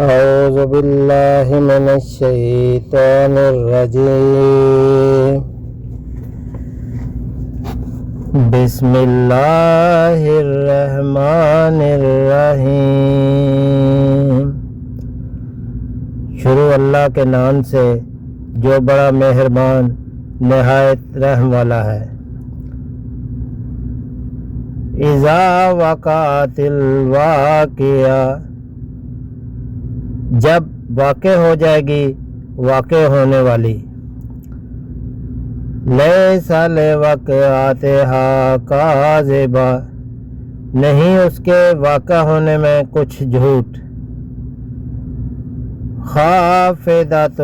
اعوذ باللہ من الشیطان الرجیم بسم اللہ الرحمن الرحیم۔ شروع اللہ کے نام سے جو بڑا مہربان نہایت رحم والا ہے۔ اذا وقعت الواقعہ، جب واقع ہو جائے گی واقع ہونے والی۔ لیس لوقعتہا کاذبہ، نہیں اس کے واقع ہونے میں کچھ جھوٹ۔ خافضۃ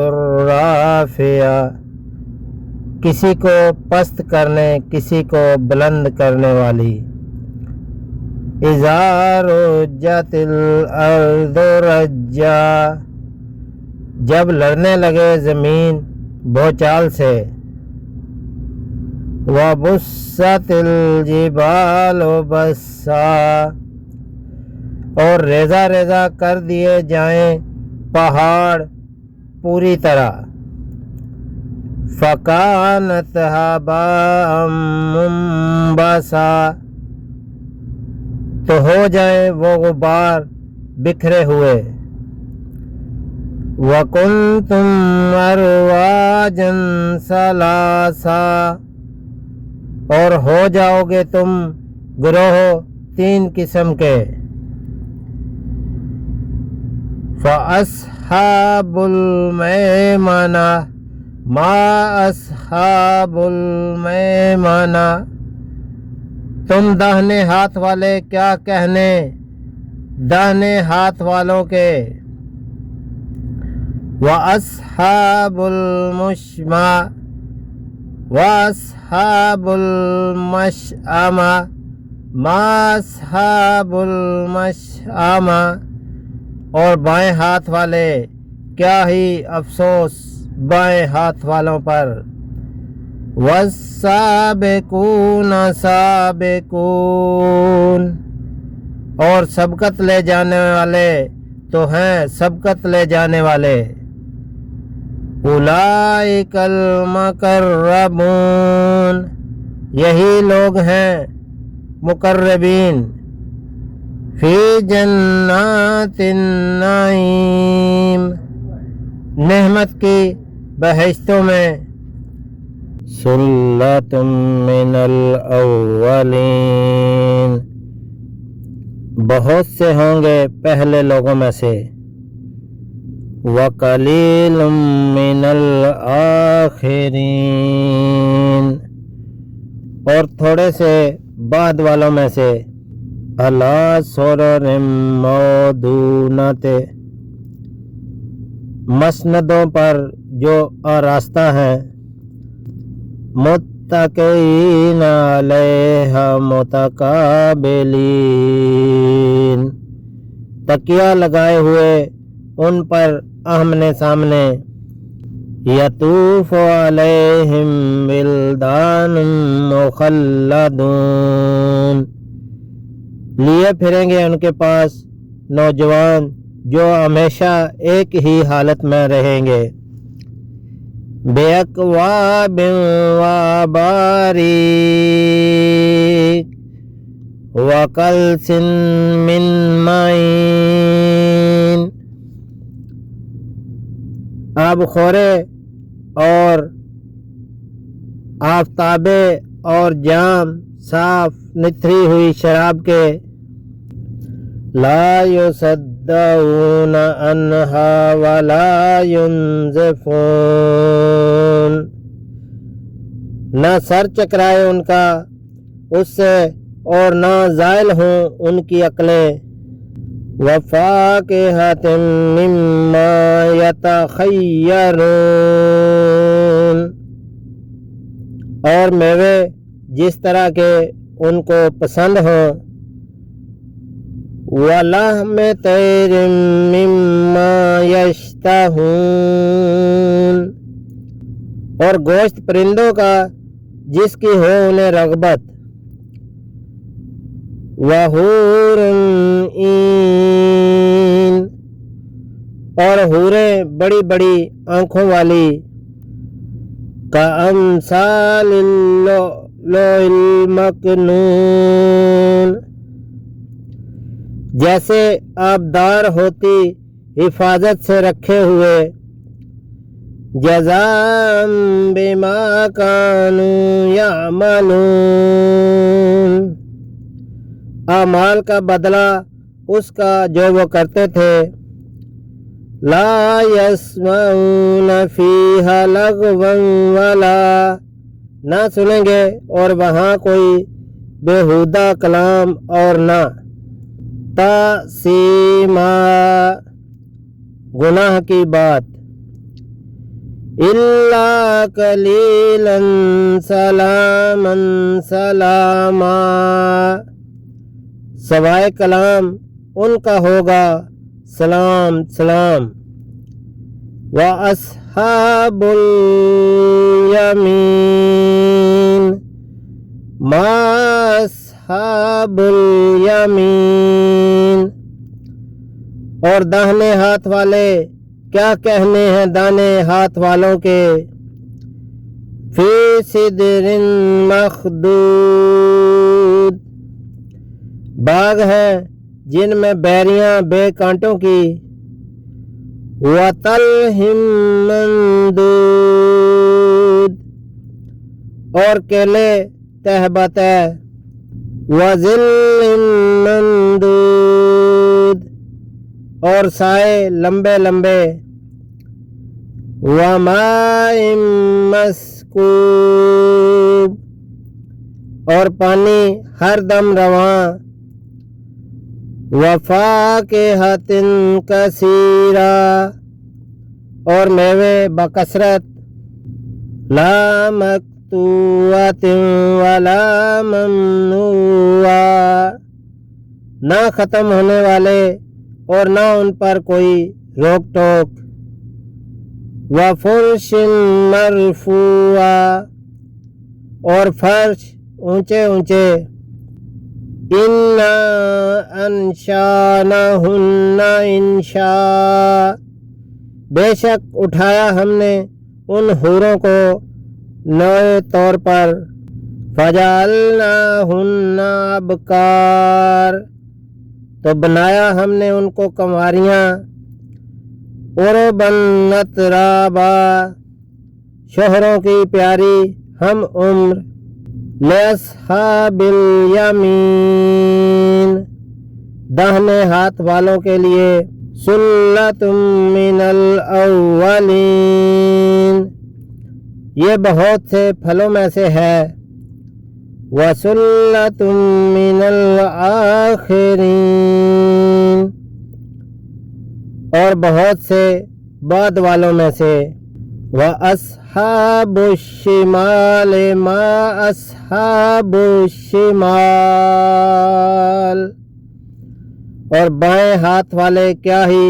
رافعہ، کسی کو پست کرنے کسی کو بلند کرنے والی۔ اذا رجت الارض رجا، جب لڑنے لگے زمین بھوچال سے۔ وبست الجبال بسا، اور ریزہ ریزہ کر دیے جائیں پہاڑ پوری طرح۔ فکانت ہباء منبثا، تو ہو جائے وہ غبار بکھرے ہوئے۔ وَكُنْتُمْ أَزْوَاجًا ثَلَاثًا، اور ہو جاؤ گے تم گروہ 3 قسم کے۔ فَأَصْحَابُ الْمَيْمَنَةِ مَا أَصْحَابُ الْمَيْمَنَةِ، تم داہنے ہاتھ والے کیا کہنے داہنے ہاتھ والوں کے۔ وَأَصْحَابُ الْمَشْأَمَةِ وَأَصْحَابُ الْمَشْأَمَةِ مَا أَصْحَابُ الْمَشْأَمَةِ، اور بائیں ہاتھ والے کیا ہی افسوس بائیں ہاتھ والوں پر۔ وَالسَّابِقُونَ سَابِقُونَ، اور سبقت لے جانے والے تو ہیں سبقت لے جانے والے۔ اولئک المقربون، یہی لوگ ہیں مقربین۔ فی جنات النعیم، نعمت کی بہشتوں میں۔ ثلۃ من الاولین، بہت سے ہوں گے پہلے لوگوں میں سے۔ وقلیل من الاخرین، اور تھوڑے سے بعد والوں میں سے۔ علی سرر موضونۃ، مسندوں پر جو آراستہ ہیں۔ متکئین علیہا متقابلین، تکیہ لگائے ہوئے ان پر آمنے سامنے۔ یطوف علیہم ولدان مخلدون، لیے پھریں گے ان کے پاس نوجوان جو ہمیشہ ایک ہی حالت میں رہیں گے۔ بِأَكْوَابٍ وَأَبَارِيقَ وَكَأْسٍ مِّن مَّعِينٍ، آب خورے اور آفتابے اور جام صاف نتھری ہوئی شراب کے۔ لا یصدعون عنہا ولا ینزفون، نہ سر چکرائے ان کا اس سے اور نہ زائل ہوں ان کی عقلیں۔ وفاکہۃ مما یتخیرون، اور میوے جس طرح کے ان کو پسند ہوں۔ وَلَحْمِ طَيْرٍ مِّمَّا يَشْتَهُونَ، اور گوشت پرندوں کا جس کی ہو انہیں رغبت۔ وَحُورٌ عِین، اور حوریں بڑی بڑی آنکھوں والی، کأمثال اللؤلؤ المکنون، جیسے آبدار ہوتی حفاظت سے رکھے ہوئے، جزاء بما كانوا يعملون، اعمال کا بدلہ اس کا جو وہ کرتے تھے، لا يسمعون فيها لغوا ولا، نہ سنیں گے اور وہاں کوئی بیہودہ کلام اور نہ تأثیما، گناہ کی بات، الا قلیلا سلاما سلاما، سوائے کلام ان کا ہوگا سلام سلام، وَأَصْحَابُ الْيَمِينِ مَا أَصْحَابُ الْيَمِينِ، اور داہنے ہاتھ والے کیا کہنے ہیں دانے ہاتھ والوں کے، فی سدر مخدود، باغ ہیں جن میں بیریاں بے کانٹوں کی، وَطَلْحٍ مَّنضُودٍ، اور کیلے تہ بتہ، وَظِلٍّ مَّمْدُودٍ، اور سائے لمبے لمبے، وَمَاءٍ مَّسْکُوبٍ، اور پانی ہر دم رواں، وَفَاكِهَةٍ كَثِيرَةٍ، اور میوے بکثرت، لا مقطوعۃ ولا ممنوعۃ، نہ ختم ہونے والے اور نہ ان پر کوئی روک ٹوک، وَفُرُشٍ مَّرْفُوعَةٍ، اور فرش اونچے اونچے، اِنَّا أَنشَأْنَاهُنَّ إِنشَاءً، بے شک اٹھایا ہم نے ان حوروں کو نئے طور پر، فَجَعَلْنَاهُنَّ أَبْكَارًا، تو بنایا ہم نے ان کو کنواریاں، عُرُبًا أَتْرَابًا، شوہروں کی پیاری ہم عمر، لِأَصْحَابِ الْيَمِينِ، داہنے ہاتھ والوں کے لیے، سُلَّةٌ مِّنَ الْأَوَّلِينَ، یہ بہت سے پھلوں میں سے ہے، وَسُلَّةٌ مِّنَ الْآخِرِينَ، اور بہت سے بعد والوں میں سے، وَأَصْحَابُ الشِّمَالِ مَا أَصْحَابُ الشِّمَالِ، اور بائیں ہاتھ والے کیا ہی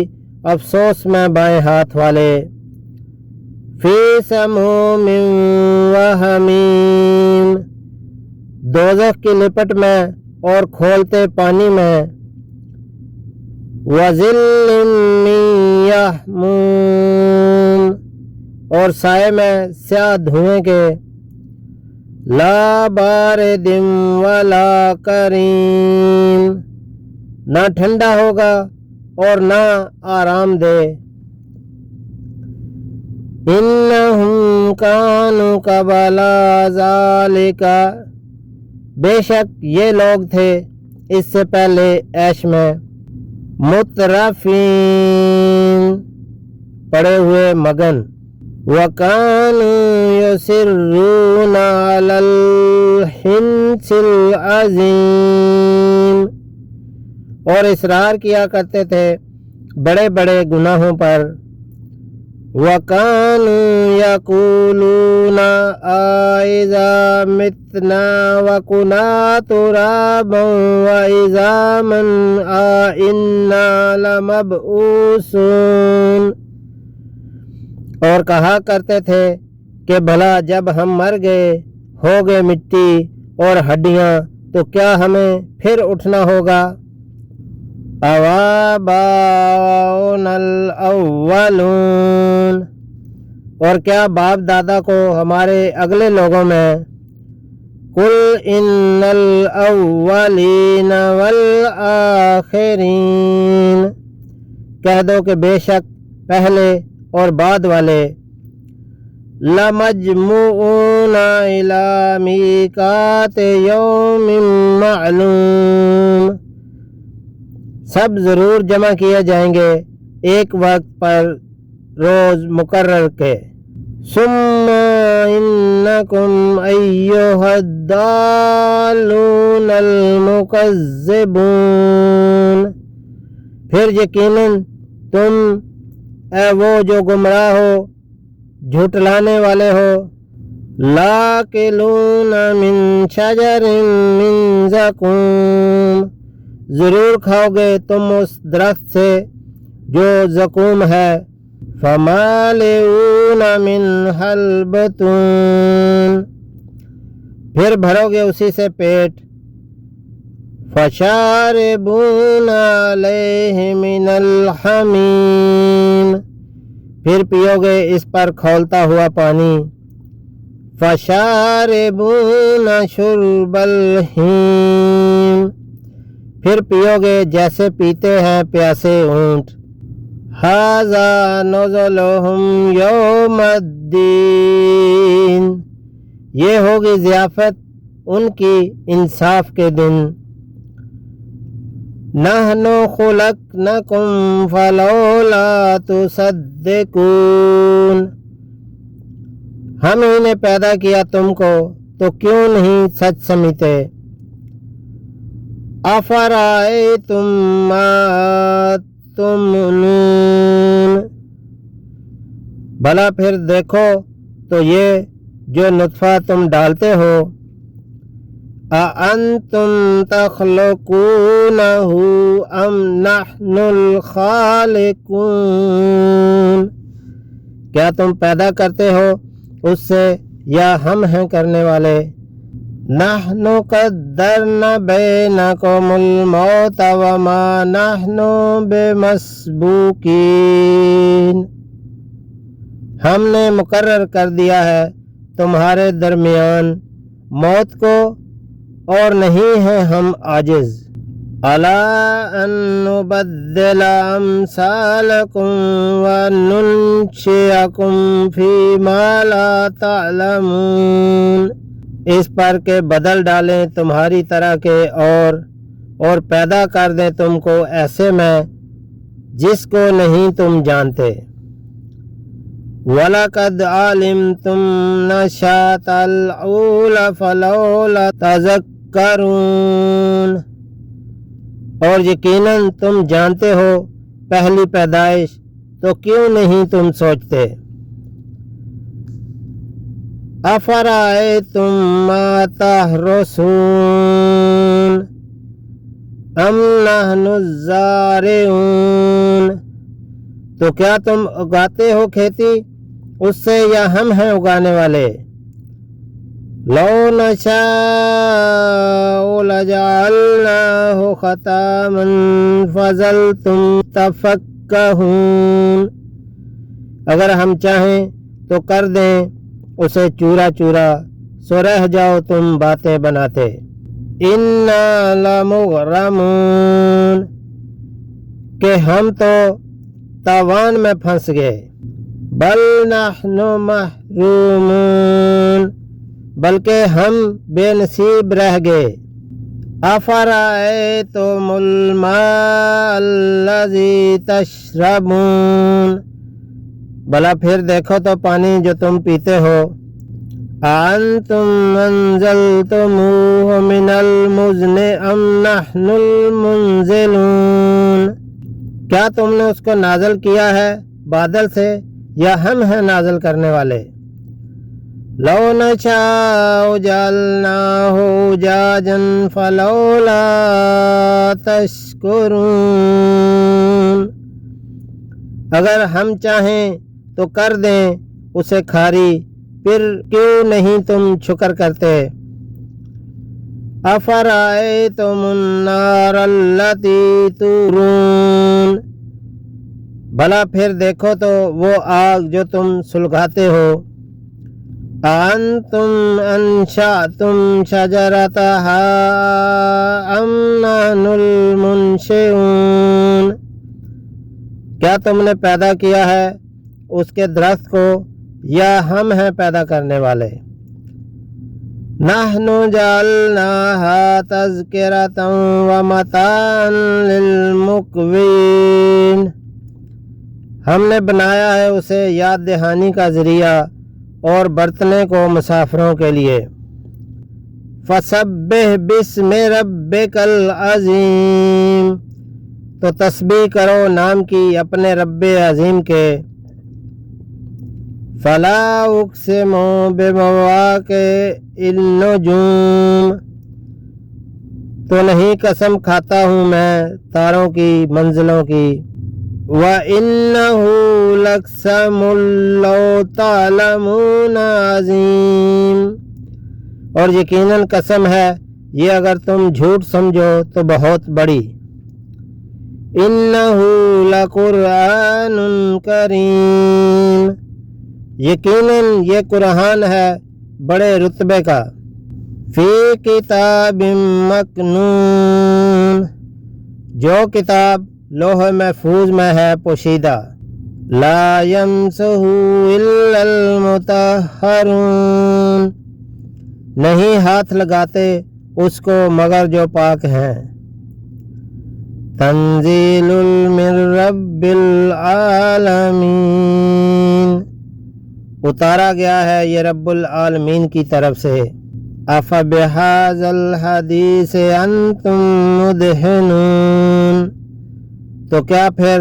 افسوس میں بائیں ہاتھ والے، فی سموم وحمیم، دوزخ کی لپٹ میں اور کھولتے پانی میں، وظل من یحموم، اور سائے میں سیاہ دھوئیں کے، لا بارد ولا کریم، نہ ٹھنڈا ہوگا اور نہ آرام دہ، انہم کانوا قبل ذالک، بے شک یہ لوگ تھے اس سے پہلے عیش میں، مترفین، پڑے ہوئے مگن، وَكَانُوا يُصِرُّونَ عَلَى الْحِنْثِ الْعَظِيمِ، اور اصرار کیا کرتے تھے بڑے بڑے گناہوں پر، وَكَانُوا يَقُولُونَ أَإِذَا مِتْنَا وَكُنَّا تُرَابًا وَعِظَامًا أَإِنَّا لَمَبْعُوثُونَ، اور کہا کرتے تھے کہ بھلا جب ہم مر گئے ہو گئے مٹی اور ہڈیاں تو کیا ہمیں پھر اٹھنا ہوگا، اواباؤنا الاولون، اور کیا باپ دادا کو ہمارے اگلے لوگوں میں، قل ان الاولین والآخرین، کہہ دو کہ بے شک پہلے اور بعد والے، لمجموعون الی میقات یوم معلوم، سب ضرور جمع کیے جائیں گے ایک وقت پر روز مقرر کے، ثم انکم ایھا الضالون المکذبون، پھر یقیناً تم اے وہ جو گمراہ ہو، جھٹلانے والے ہو، لاکلون من شجر من زقوم، ضرور کھاؤ گے تم اس درخت سے جو زقوم ہے، فمالئون منها البطون، پھر بھرو گے اسی سے پیٹ، فشاربون علیہ من الحمیم، پھر پیو گے اس پر کھولتا ہوا پانی، فشاربون شرب الہیم، پھر پیو گے جیسے پیتے ہیں پیاسے اونٹ، ھذا نزلہم یوم الدین، یہ ہوگی ضیافت ان کی انصاف کے دن، نحن خلقناکم فلولا تصدقون، ہم ہی نے پیدا کیا تم کو تو کیوں نہیں سچ سمجھتے، افرأیتم ما تمنون، بھلا پھر دیکھو تو یہ جو نطفہ تم ڈالتے ہو، اَأَنْتُمْ تَخْلُقُونَهُ أَمْ نَحْنُ الْخَالِقُونَ، کیا تم پیدا کرتے ہو اس سے یا ہم ہیں کرنے والے، نَحْنُ قَدَّرْنَا بَيْنَكُمُ الْمَوْتَ وَمَا نَحْنُ بِمَسْبُوقِينَ، ہم نے مقرر کر دیا ہے تمہارے درمیان موت کو اور نہیں ہیں ہم عاجز، الا ان نبدل امثالکم وننشئکم فیما لا تعلمون، اس پر کہ بدل ڈالیں تمہاری طرح کے اور پیدا کر دیں تم کو ایسے میں جس کو نہیں تم جانتے، وَلَقَدْ عَلِمْتُمْ نَشْأَةَ الْأُولَى فَلَوْلَا تَذَكَّرُونَ، اور یقیناً تم جانتے ہو پہلی پیدائش تو کیوں نہیں تم سوچتے، افرأیتم ما تحرثون ام نحن الزارعون، تو کیا تم اگاتے ہو کھیتی اس سے یا ہم ہیں اگانے والے، لو نشاء لجعلناہ ختاما فظلتم تفکہون، اگر ہم چاہیں تو کر دیں اسے چورا چورا سو رہ جاؤ تم باتیں بناتے، انا لمغرمون، کہ ہم تو تاوان میں پھنس گئے، بل نحن محرومون، بلکہ ہم بے نصیب رہ گئے، افرأیتم الماء الذی تشربون، بھلا پھر دیکھو تو پانی جو تم پیتے ہو، اَأَنْتُمْ أَنزَلْتُمُوهُ مِنَ الْمُزْنِ أَمْ نَحْنُ الْمُنزِلُونَ، کیا تم نے اس کو نازل کیا ہے بادل سے یا ہم ہیں نازل کرنے والے، لو نشاء جعلناہ أجاجا فلولا تشکرون، اگر ہم چاہیں تو کر دیں اسے کھاری، پھر کیوں نہیں تم شکر کرتے، افرأیتم النار التی تورون، بھلا پھر دیکھو تو وہ آگ جو تم سلگاتے ہو. انتم انشأتم شجرتها ام نحن المنشئون، کیا تم نے پیدا کیا ہے اس کے درخت کو یا ہم ہیں پیدا کرنے والے. نحن جعلناها تذکرة ومتاعا للمقوین، ہم نے بنایا ہے اسے یاد دہانی کا ذریعہ اور برتنے کو مسافروں کے لیے. فسبح باسم ربک العظیم، تو تسبیح کرو نام کی اپنے رب عظیم کے. فلا اقسم بمواقع النجوم، تو نہیں قسم کھاتا ہوں میں تاروں کی منزلوں کی. وَإِنَّهُ لَقَسَمٌ لَّوْ تَعْلَمُونَ عَظِيمٌ، اور یقیناً قسم ہے یہ اگر تم جھوٹ سمجھو تو بہت بڑی. إِنَّهُ لَقُرْآنٌ کریم، یقیناً یہ قرآن ہے بڑے رتبے کا. فی کتاب مکنون، جو کتاب لوح محفوظ میں ہے پوشیدہ. لا یمسہ الا المطہرون، نہیں ہاتھ لگاتے اس کو مگر جو پاک ہیں. تنزیل من رب العالمین، اتارا گیا ہے یہ رب العالمین کی طرف سے. افبہذا الحدیث انتم مدہنون، تو کیا پھر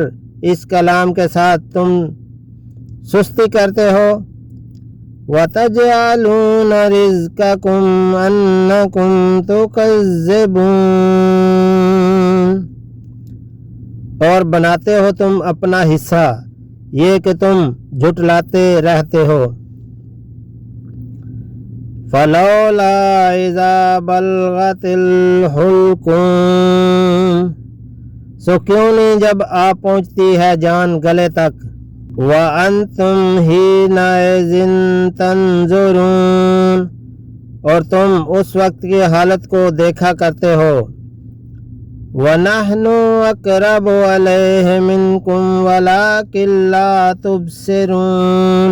اس کلام کے ساتھ تم سستی کرتے ہو. وَتَجْعَلُونَ رِزْقَكُمْ أَنَّكُمْ تُكَذِّبُونَ، اور بناتے ہو تم اپنا حصہ یہ کہ تم جھٹلاتے رہتے ہو. فَلَوْلَا إِذَا بَلَغَتِ الْحُلْقُومَ، سو کیوں نہیں جب آ پہنچتی ہے جان گلے تک. وَأَنْتُمْ حِينَئِذٍ تَنظُرُونَ، اور تم اس وقت کی حالت کو دیکھا کرتے ہو. وَنَحْنُ أَقْرَبُ إِلَيْهِ مِنْكُمْ وَلَكِنْ لَا تُبْصِرُونَ،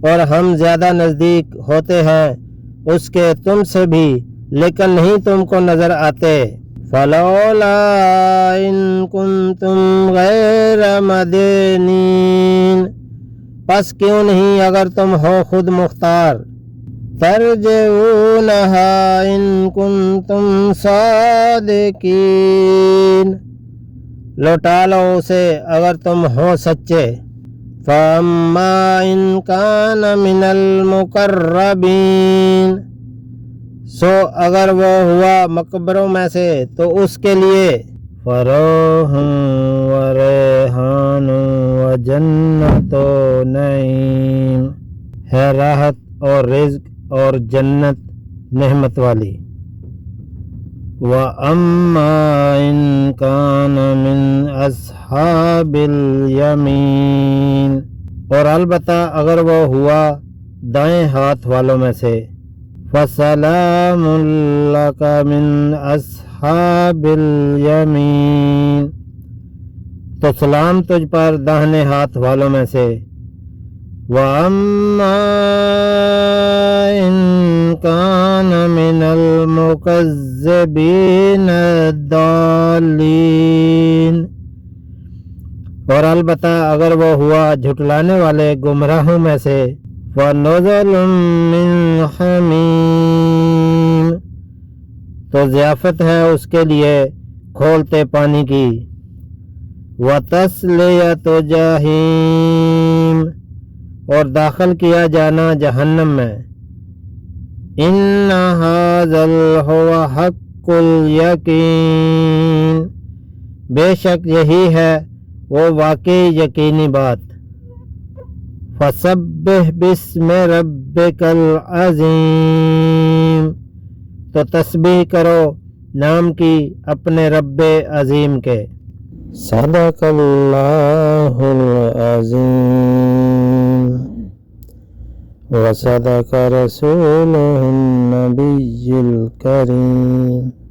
اور ہم زیادہ نزدیک ہوتے ہیں اس کے تم سے بھی لیکن نہیں تم کو نظر آتے. فَلَوْلَا إِن كُنتُمْ غَيْرَ مَدِينِينَ، پس کیوں نہیں اگر تم ہو خود مختار. تَرْجِعُونَهَا إِن كُنتُمْ صَادِقِينَ، لوٹا لو اسے اگر تم ہو سچے. فَأَمَّا إِن كَانَ مِنَ الْمُقَرَّبِينَ، سو اگر وہ ہوا مقبروں میں سے تو اس کے لیے فَرَوْحٌ وَرَيْحَانٌ وَجَنَّتُ نَعِيمٍ، ہے راحت اور رزق اور جنت نعمت والی. وَأَمَّا إِن كَانَ مِنْ أَصْحَابِ الْيَمِينِ، اور البتہ اگر وہ ہوا دائیں ہاتھ والوں میں سے. فَسَلَامٌ لَكَ مِنْ أَصْحَابِ الْيَمِينِ، تو سلام تجھ پر داہنے ہاتھ والوں میں سے. وَأَمَّا إِن كَانَ مِنَ الْمُكَذِّبِينَ الضَّالِّينَ، اور البتہ اگر وہ ہوا جھٹلانے والے گمراہوں میں سے. فَنُزُلٌ مِّنْ حَمِيمٍ، تو ضیافت ہے اس کے لیے کھولتے پانی کی. وَتَصْلِيَةُ جَحِيمٍ، اور داخل کیا جانا جہنم میں. إِنَّ هَذَا لَهُوَ حَقُّ الْيَقِينِ، بے شک یہی ہے وہ واقعی یقینی بات. فَسَبِّحْ بِاسْمِ رَبِّكَ الْعَظِيمِ، تو تسبیح کرو نام کی اپنے رب عظیم کے۔ صدق اللہ العظیم وصدق رسولہ النبی الکریم۔